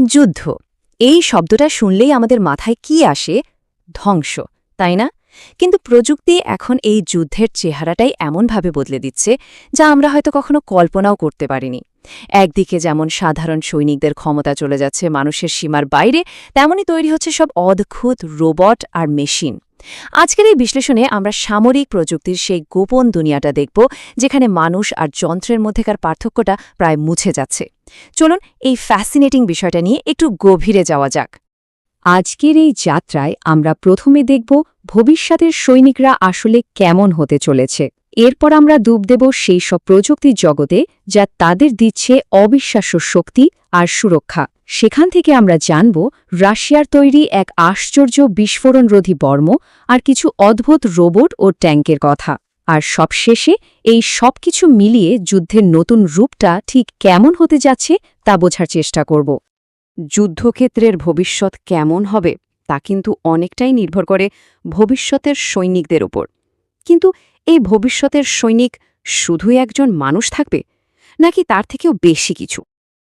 যুদ্ধ এই শব্দটা শুনলেই আমাদের মাথায় কি আসে? ধ্বংস, তাই না? কিন্তু প্রযুক্তি এখন এই যুদ্ধের চেহারাটাই এমনভাবে বদলে দিচ্ছে যা আমরা হয়তো কখনো কল্পনাও করতে পারিনি। একদিকে যেমন সাধারণ সৈনিকদের ক্ষমতা চলে যাচ্ছে মানুষের সীমার বাইরে, তেমনি তৈরি হচ্ছে সব অদ্ভুত রোবট আর মেশিন। আজকের এই বিশ্লেষণে আমরা সামরিক প্রযুক্তির সেই গোপন দুনিয়াটা দেখব, যেখানে মানুষ আর যন্ত্রের মধ্যেকার পার্থক্যটা প্রায় মুছে যাচ্ছে। চলুন এই ফ্যাসিনেটিং বিষয়টা নিয়ে একটু গভীরে যাওয়া যাক। আজকের এই যাত্রায় আমরা প্রথমে দেখব ভবিষ্যতের সৈনিকরা আসলে কেমন হতে চলেছে। এরপর আমরা ডুব দেব সেই সব প্রযুক্তির জগতে যা তাদের দিচ্ছে অবিশ্বাস্য শক্তি আর সুরক্ষা। সেখান থেকে আমরা জানব রাশিয়ার তৈরি এক আশ্চর্য বিস্ফোরণরোধী বর্ম আর কিছু অদ্ভুত রোবট ও ট্যাঙ্কের কথা। আর সবশেষে এই সবকিছু মিলিয়ে যুদ্ধের নতুন রূপটা ঠিক কেমন হতে যাচ্ছে তা বোঝার চেষ্টা করব। যুদ্ধক্ষেত্রের ভবিষ্যৎ কেমন হবে তা কিন্তু অনেকটাই নির্ভর করে ভবিষ্যতের সৈনিকদের ওপর। কিন্তু এই ভবিষ্যতের সৈনিক শুধুই একজন মানুষ থাকবে, নাকি তার থেকেও বেশি কিছু?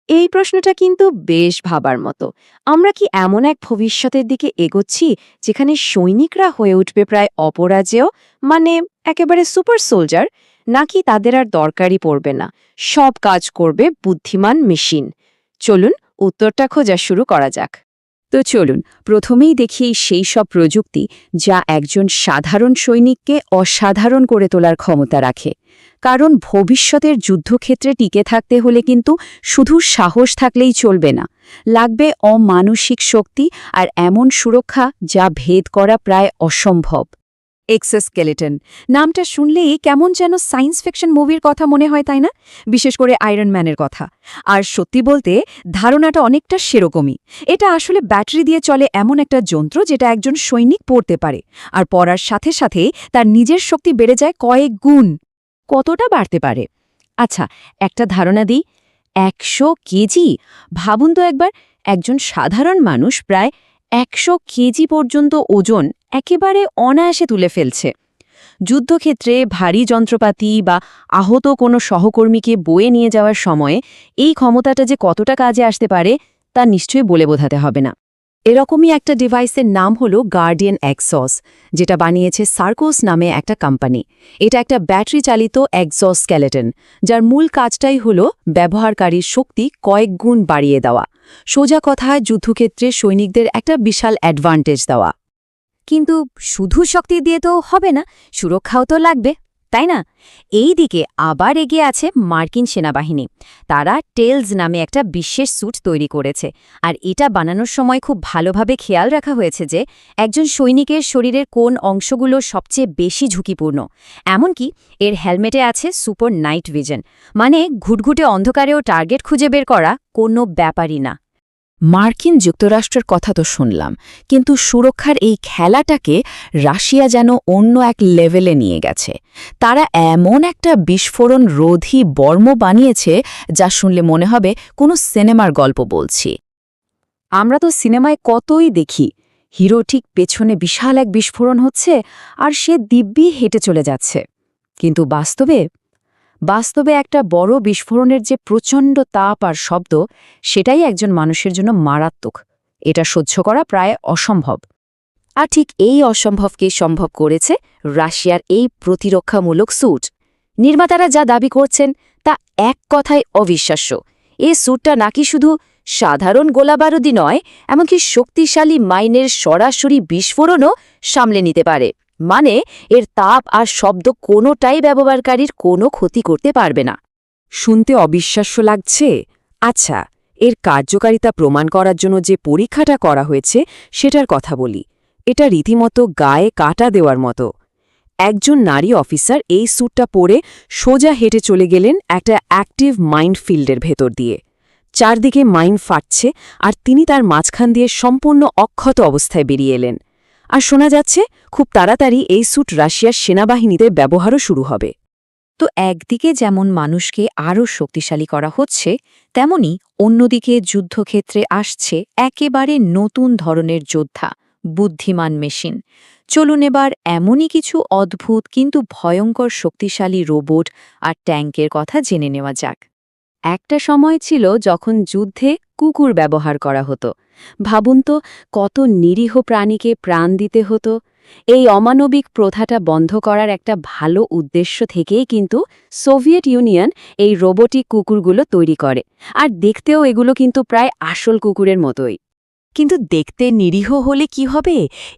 এই প্রশ্নটা কিন্তু বেশ ভাবার মতো। আমরা কি এমন এক ভবিষ্যতের দিকে এগোচ্ছি যেখানে সৈনিকরা হয়ে উঠবে প্রায় অপরাজেয়, মানে একেবারে সুপার সোলজার, নাকি তাদের আর দরকারই পড়বে না, সব কাজ করবে বুদ্ধিমান মেশিন? চলুন উত্তরটা খোঁজা শুরু করা যাক। তো চলুন প্রথমেই দেখি সেই সব প্রযুক্তি যা একজন সাধারণ সৈনিককে অসাধারণ করে তোলার ক্ষমতা রাখে। কারণ ভবিষ্যতের যুদ্ধক্ষেত্রে টিকে থাকতে হলে কিন্তু শুধু সাহস থাকলেই চলবে না, লাগবে অমানসিক শক্তি আর এমন সুরক্ষা যা ভেদ করা প্রায় অসম্ভব। এক্সোস্কেলেটন নামটা শুনলেই কেমন যেন সায়েন্স ফিকশন মুভির কথা মনে হয়, তাই না? বিশেষ করে আয়রন ম্যানের কথা। আর সত্যি বলতে ধারণাটা অনেকটা সেরকমই। এটা আসলে ব্যাটারি দিয়ে চলে এমন একটা যন্ত্র যেটা একজন সৈনিক পড়তে পারে, আর পড়ার সাথে সাথে তার নিজের শক্তি বেড়ে যায় কয়েক গুণ। কতটা বাড়তে পারে? আচ্ছা, একটা ধারণা দিই। 100 কেজি। ভাবুন তো একবার, একজন সাধারণ মানুষ প্রায় 100 কেজি পর্যন্ত ওজন একেবারে অনায়াসে তুলে ফেলছে। যুদ্ধক্ষেত্রে ভারী যন্ত্রপাতি বা আহত কোনো সহকর্মীকে বয়ে নিয়ে যাওয়ার সময়ে এই ক্ষমতাটা যে কতটা কাজে আসতে পারে তা নিশ্চয়ই বলে বোঝাতে হবে না। এরকমই একটা ডিভাইসের নাম হলো গার্ডিয়ান এক্সস, যেটা বানিয়েছে সার্কোস নামে একটা কোম্পানি। এটা একটা ব্যাটারি চালিত এক্সোস্কেলেটন, যার মূল কাজটাই হলো ব্যবহারকারীর শক্তি কয়েক গুণ বাড়িয়ে দেওয়া। সোজা কথায় যুদ্ধক্ষেত্রে সৈনিকদের একটা বিশাল অ্যাডভান্টেজ দেওয়া। কিন্তু শুধু শক্তি দিয়ে তো হবে না, সুরক্ষাও তো লাগবে, তাই না? এই দিকে আবার এগিয়ে আছে মার্কিন সেনাবাহিনী। তারা টেলস নামে একটা বিশেষ স্যুট তৈরি করেছে, আর এটা বানানোর সময় খুব ভালোভাবে খেয়াল রাখা হয়েছে যে একজন সৈনিকের শরীরের কোন অংশগুলো সবচেয়ে বেশি ঝুঁকিপূর্ণ। এমনকি এর হেলমেটে আছে সুপার নাইট ভিজন, মানে ঘুটঘুটে অন্ধকারেও টার্গেট খুঁজে বের করা কোনো ব্যাপারই না। মার্কিন যুক্তরাষ্ট্রের কথা তো শুনলাম, কিন্তু সুরক্ষার এই খেলাটাকে রাশিয়া যেন অন্য এক লেভেলে নিয়ে গেছে। তারা এমন একটা বিস্ফোরণ রোধী বর্ম বানিয়েছে যা শুনলে মনে হবে কোনো সিনেমার গল্প বলছি। আমরা তো সিনেমায় কতই দেখি, হিরো ঠিক পেছনে বিশাল এক বিস্ফোরণ হচ্ছে আর সে দিব্যি হেঁটে চলে যাচ্ছে। কিন্তু বাস্তবে একটা বড় বিস্ফোরণের যে প্রচণ্ড তাপ আর শব্দ, সেটাই একজন মানুষের জন্য মারাত্মক। এটা সহ্য করা প্রায় অসম্ভব। আর ঠিক এই অসম্ভবকেই সম্ভব করেছে রাশিয়ার এই প্রতিরক্ষামূলক স্যুট। নির্মাতারা যা দাবি করছেন তা এক কথায় অবিশ্বাস্য। এই স্যুটটা নাকি শুধু সাধারণ গোলাবারুদি নয়, এমনকি শক্তিশালী মাইনের সরাসরি বিস্ফোরণও সামলে নিতে পারে। মানে এর তাপ আর শব্দ কোনোটাই ব্যবহারকারীর কোনো ক্ষতি করতে পারবে না। শুনতে অবিশ্বাস্য লাগছে? আচ্ছা, এর কার্যকারিতা প্রমাণ করার জন্য যে পরীক্ষাটা করা হয়েছে সেটার কথা বলি। এটা রীতিমতো গায়ে কাটা দেওয়ার মতো। একজন নারী অফিসার এই স্যুটটা পরে সোজা হেঁটে চলে গেলেন একটা অ্যাক্টিভ মাইন্ড ফিল্ডের ভেতর দিয়ে। চারদিকে মাইন ফাটছে আর তিনি তার মাঝখান দিয়ে সম্পূর্ণ অক্ষত অবস্থায় বেরিয়ে এলেন। আর শোনা যাচ্ছে খুব তাড়াতাড়ি এই স্যুট রাশিয়ার সেনাবাহিনীতে ব্যবহারও শুরু হবে। তো একদিকে যেমন মানুষকে আরও শক্তিশালী করা হচ্ছে, তেমনি অন্যদিকে যুদ্ধক্ষেত্রে আসছে একেবারে নতুন ধরনের যোদ্ধা, বুদ্ধিমান মেশিন। চলুন এবার এমনই কিছু অদ্ভুত কিন্তু ভয়ঙ্কর শক্তিশালী রোবট আর ট্যাঙ্কের কথা জেনে নেওয়া যাক। একটা সময় ছিল যখন যুদ্ধে কুকুর ব্যবহার করা হতো। ভাবুন তো, কত নিরীহ প্রাণীকে প্রাণ দিতে হতো। এই অমানবিক প্রথাটা বন্ধ করার একটা ভালো উদ্দেশ্য থেকেই কিন্তু সোভিয়েত ইউনিয়ন এই রোবোটিক কুকুরগুলো তৈরি করে। আর দেখতেও এগুলো কিন্তু প্রায় আসল কুকুরের মতোই। কিন্তু দেখতে নিরীহ হলে কি হবে?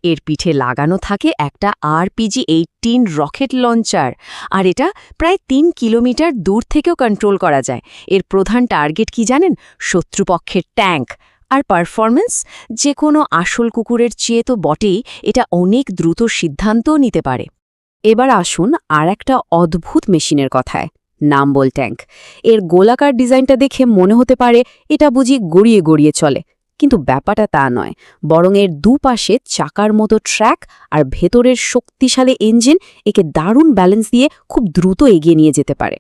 এর পিঠে লাগানো থাকে একটা RPG-18 রকেট লঞ্চার, আর এটা প্রায় 3 কিলোমিটার দূর থেকেও কন্ট্রোল করা যায়। এর প্রধান টার্গেট কি জানেন? শত্রুপক্ষের ট্যাঙ্ক। আর পারফরম্যান্স যে কোনো আসল কুকুরের চেয়ে তো বটেই, এটা অনেক দ্রুত সিদ্ধান্তও নিতে পারে। এবার আসুন আর একটা অদ্ভুত মেশিনের কথায়, নাম্বল ট্যাঙ্ক। এর গোলাকার ডিজাইনটা দেখে মনে হতে পারে এটা বুঝি গড়িয়ে গড়িয়ে চলে, কিন্তু ব্যাপারটা তা নয়। বরং এর দুপাশে চাকার মতো ট্র্যাক আর ভেতরের শক্তিশালী ইঞ্জিন একে দারুণ ব্যালেন্স দিয়ে খুব দ্রুত এগিয়ে নিয়ে যেতে পারে।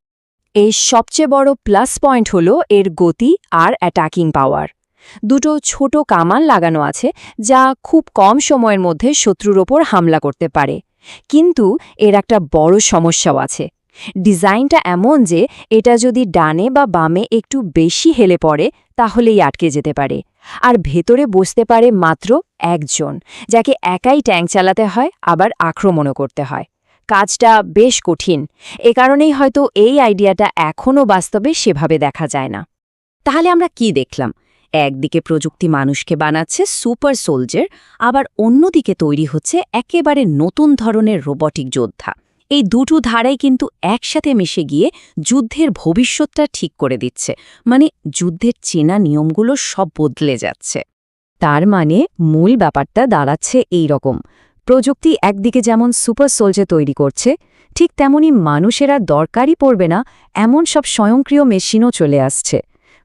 এর সবচেয়ে বড় প্লাস পয়েন্ট হলো এর গতি আর অ্যাটাকিং পাওয়ার। দুটো ছোট কামান লাগানো আছে যা খুব কম সময়ের মধ্যে শত্রুর ওপর হামলা করতে পারে। কিন্তু এর একটা বড় সমস্যাও আছে। ডিজাইনটা এমন যে এটা যদি ডানে বা বামে একটু বেশি হেলে পড়ে তাহলেই আটকে যেতে পারে। আর ভেতরে বসতে পারে মাত্র একজন, যাকে একাই ট্যাঙ্ক চালাতে হয়, আবার আক্রমণও করতে হয়। কাজটা বেশ কঠিন। এ কারণেই হয়তো এই আইডিয়াটা এখনও বাস্তবে সেভাবে দেখা যায় না। তাহলে আমরা কি দেখলাম? একদিকে প্রযুক্তি মানুষকে বানাচ্ছে সুপার সোলজার, আবার অন্যদিকে তৈরি হচ্ছে একেবারে নতুন ধরনের রোবটিক যোদ্ধা। এই দুটো ধারাই কিন্তু একসাথে মিশে গিয়ে যুদ্ধের ভবিষ্যৎটা ঠিক করে দিচ্ছে। মানে যুদ্ধের চেনা নিয়মগুলো সব বদলে যাচ্ছে। তার মানে মূল ব্যাপারটা দাঁড়াচ্ছে এই রকম: প্রযুক্তি একদিকে যেমন সুপার সোলজার তৈরি করছে, ঠিক তেমনি মানুষেরা দরকারই পড়বে না এমন সব স্বয়ংক্রিয় মেশিনও চলে আসছে।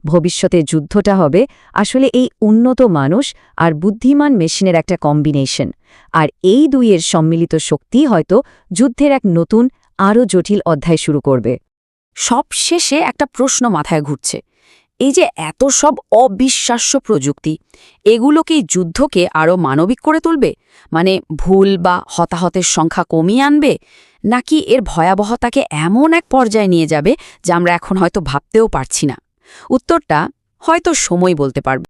ভবিষ্যতে যুদ্ধটা হবে আসলে এই উন্নত মানুষ আর বুদ্ধিমান মেশিনের একটা কম্বিনেশন। আর এই দুইয়ের সম্মিলিত শক্তি হয়তো যুদ্ধের এক নতুন, আরও জটিল অধ্যায় শুরু করবে। সব শেষে একটা প্রশ্ন মাথায় ঘুরছে, এই যে এত সব অবিশ্বাস্য প্রযুক্তি, এগুলো কি যুদ্ধকে আরও মানবিক করে তুলবে? মানে ভুল বা হতাহতের সংখ্যা কমিয়ে আনবে, নাকি এর ভয়াবহতাকে এমন এক পর্যায়ে নিয়ে যাবে যা আমরা এখন হয়তো ভাবতেও পারছি না? উত্তরটা হয়তো সময় বলতে পারবে।